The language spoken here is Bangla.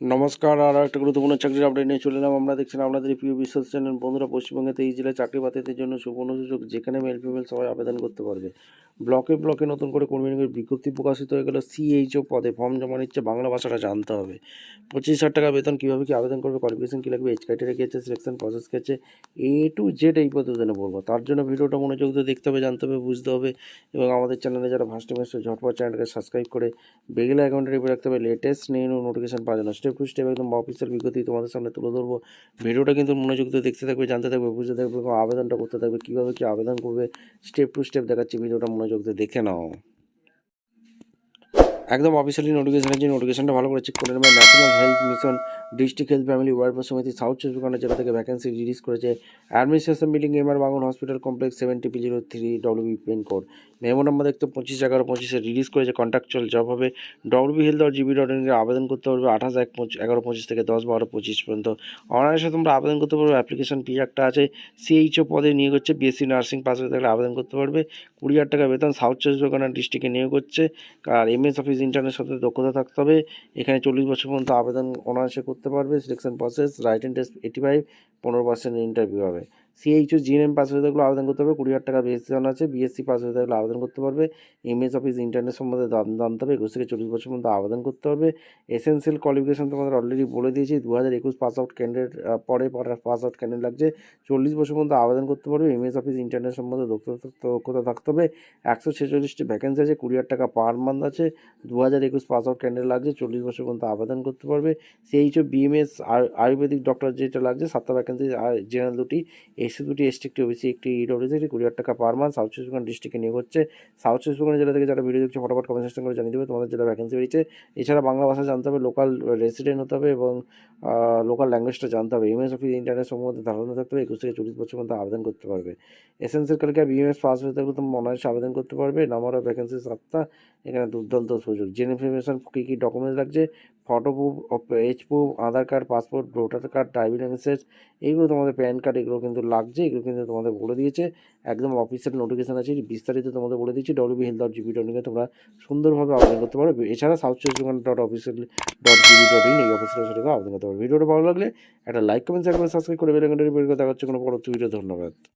নমস্কার, আরও একটা গুরুত্বপূর্ণ চাকরির আপডেট নিয়ে চলে এলাম। আমরা দেখছিলাম আপনাদের প্রিয় বিশ্বাস চ্যানেল। বন্ধুরা, পশ্চিমবঙ্গে 23 জেলায় চাকরি প্রার্থীদের জন্য সুবর্ণ সুযোগ, যেখানে মেল ফিমেল সবাই আবেদন করতে পারবে। ব্লকে ব্লকে নতুন করে কর্মী নিয়োগের বিজ্ঞপ্তি প্রকাশিত হয়ে গেল। সিএইচও পদে ফর্ম জমা নিচ্ছে, বাংলা ভাষাটা জানতে হবে। 25,000 টাকা বেতন। কীভাবে কী আবেদন করবে, কোয়ালিফিকেশন কী লাগবে, এজ ক্রাইটেরিয়া কী আছে, সিলেকশন প্রসেস কী আছে, A to Z এই প্রতিবেদনে বলবো। তার জন্য ভিডিওটা মনোযোগ দিয়ে দেখতে হবে, জানতে হবে, বুঝতে হবে। এবং আমাদের চ্যানেলে যারা ফার্স্ট টাইম এসেছে, ঝটপট চ্যানেলকে সাবস্ক্রাইব করে বেগেলা অ্যাকাউন্টে রেখে রাখতে হবে লেটেস্ট নিউ নোটিফিকেশন পাওয়ার জন্য। স্টেপ টু স্টেপ একদম অফিসিয়াল বিজ্ঞপ্তি তোমাদের সামনে তুলে ধরবো। ভিডিওটা কিন্তু মনোযোগ দিয়ে দেখতে থাকবে, জানতে থাকবে, বুঝতে থাকবে এবং আবেদনটা করতে থাকবে। কীভাবে কী আবেদন করবে স্টেপ টু স্টেপ দেখাচ্ছি, ভিডিওটা মনোযোগ দিয়ে দেখে নাও। একদম অফিসিয়ালি নোটিফিকেশন আছে, নোটিফিকেশনটা ভালো করে চেক করে নেবে। National health mission district health family welfare সমিতি সাউথ চব্বিশ পরগনা জেলা থেকে ভ্যাকেন্সি রিলিজ করেছে। Administration building, MR Bangur hospital complex, 7TP03 WB পিনকোড। মেমো নাম্বার দেখতে 25/11/25 রিলিজ করেছে। কন্ট্রাকচুয়াল জব হবে। wb.health.gb.in এ আবেদন করতে পারবে 28/11/25 থেকে 10/12/25 পর্যন্ত। অনায়াসে তোমরা আবেদন করতে পারবে। অ্যাপ্লিকেশন ফি একটা আছে। সিএইচও পদে নিয়োগ হচ্ছে। বিএসসি নার্সিং পাস হয়ে থাকলে আবেদন করতে পারবে। 20,000 টাকা বেতন। সাউথ চব্বিশ পরগনা ডিস্ট্রিক্টে নিয়োগ হচ্ছে। আর এমএস অফিস ইন্টারনেট সাথে দক্ষতা থাকতে হবে। এখানে 40 বছর পর্যন্ত আবেদন অনায়াসে করতে পারবে। Selection process writing test 85, 15% interview হবে। সিএইচও জিএনএম পাস হয়ে থাকলে আবেদন করতে হবে। 20,000 টাকা বেতন আছে। বিএসসি পাস হয়ে থাকলে আবেদন করতে পারবে। এমএস অফিস ইন্টারনেট সম্বন্ধে জানতে হবে। 21 থেকে 40 বছর পর্যন্ত আবেদন করতে পারবে। এসেন্সিয়াল কোয়ালিফিকেশন তোমাদের অলরেডি বলে দিয়েছি। 2021 পাস আউট ক্যান্ডিডেট পরে পাস আউট ক্যান্ডিডেট লাগছে। 40 বছর পর্যন্ত আবেদন করতে পারবে। এমএস অফিস ইন্টারনেট সম্বন্ধে দক্ষতা থাকতে হবে। 146টি ভ্যাকেন্সি আছে। 20,000 টাকা পার মান্থ আছে। 2021 পাস আউট ক্যান্ডিডেট লাগছে। 40 বছর পর্যন্ত আবেদন করতে পারবে। সিএইচও বিএমএস আয়ুর্বেদিক ডক্টর যেটা লাগছে, 7টা ভ্যাকেন্সি। আর জেনারেল 2টি, এসসি 2টি, এসটি একটি, ওবিসি একটি, ইডব্লিউএস 20,000 টাকা পার মান্থ। সাউথ চব্বিশ পরগনা ডিস্ট্রিক্টে নিয়োগ হচ্ছে। সাউথ চব্বিশ পরগনা জেলা থেকে যারা ভিডিও দেখছে ফটাফট কমেন্ট সেকশন করে জানিয়ে দেবে তোমাদের জেলা ভ্যাকেন্সি বেরিয়েছে। এছাড়া বাংলা ভাষা জানতে হবে, লোকাল রেসিডেন্ট হতে হবে এবং লোকাল ল্যাঙ্গুয়েজটা জানতে হবে। এমএস অফিস ইন্টারনেট সম্বন্ধে ধারণা থাকতে হবে। 21 থেকে 40 বছর পর্যন্ত আবেদন করতে পারবে। এসেন্সিয়াল ক্যালিফিকেশন বিএমএস পাস হয়ে থাকলে তুমি অনায়াসে আবেদন করতে পারবে। নাম্বার অফ ভ্যাকেন্সি 7টা। এখানে দুর্দান্ত সুযোগ। যে ইনফরমেশন কী কী ডকুমেন্টস লাগছে, photo proof, age proof, Aadhaar card, passport, voter card, driving licence, এইগুলো তোমাদের প্যান কার্ড, এগুলো কিন্তু লাগছে। এগুলো কিন্তু তোমাদের বলে দিয়েছে। একদম অফিসিয়াল নোটিফিকেশন আছে, বিস্তারিত তোমাদের বলে দিচ্ছি। wb.health.gb.in তোমরা সুন্দরভাবে আবেদন করতে পারো। এছাড়া সাউথ চব্বিশ পরগনা .official.gb.in এই অফিসিয়াল ওয়েবসাইটে আবেদন করতে পারো। ভিডিওটা ভালো লাগলে একটা লাইক, কমেন্ট, শেয়ার করে সাবস্ক্রাইব করে বেল আইকনটি প্রেস করে দেখা হচ্ছে কোনো পরবর্তী ভিডিও। ধন্যবাদ।